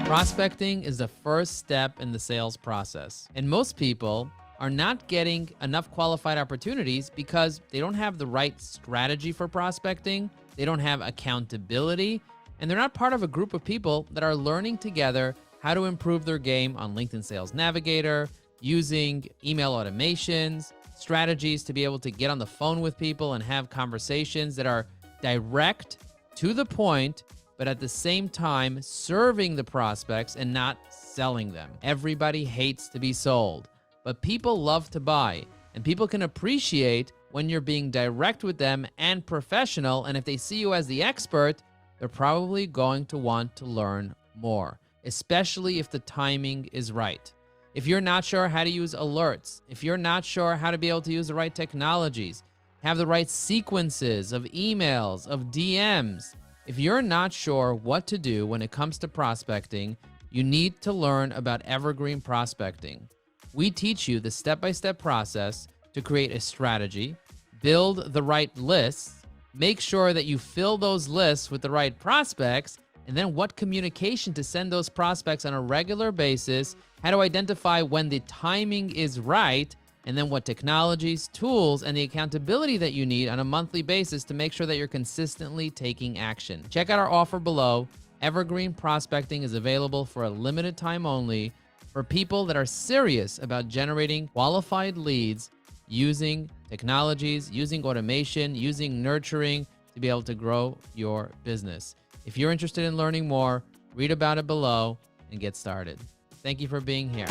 Prospecting is the first step in the sales process, and most people are not getting enough qualified opportunities because they don't have the right strategy for prospecting, they don't have accountability, and they're not part of a group of people that are learning together how to improve their game on LinkedIn Sales Navigator, using email automations, strategies to be able to get on the phone with people and have conversations that are direct, to the point, but at the same time serving the prospects and not selling them. Everybody hates to be sold, but people love to buy, and people can appreciate when you're being direct with them and professional, and if they see you as the expert, they're probably going to want to learn more, especially if the timing is right. If you're not sure how to use alerts, if you're not sure how to be able to use the right technologies, have the right sequences of emails, of DMs, if you're not sure what to do when it comes to prospecting, you need to learn about Evyrgreen Prospecting. We teach you the step-by-step process to create a strategy, build the right lists, make sure that you fill those lists with the right prospects, and then what communication to send those prospects on a regular basis, how to identify when the timing is right, and then what technologies, tools, and the accountability that you need on a monthly basis to make sure that you're consistently taking action. Check out our offer below. Evyrgreen Prospecting is available for a limited time only for people that are serious about generating qualified leads using technologies, using automation, using nurturing to be able to grow your business. If you're interested in learning more, read about it below and get started. Thank you for being here.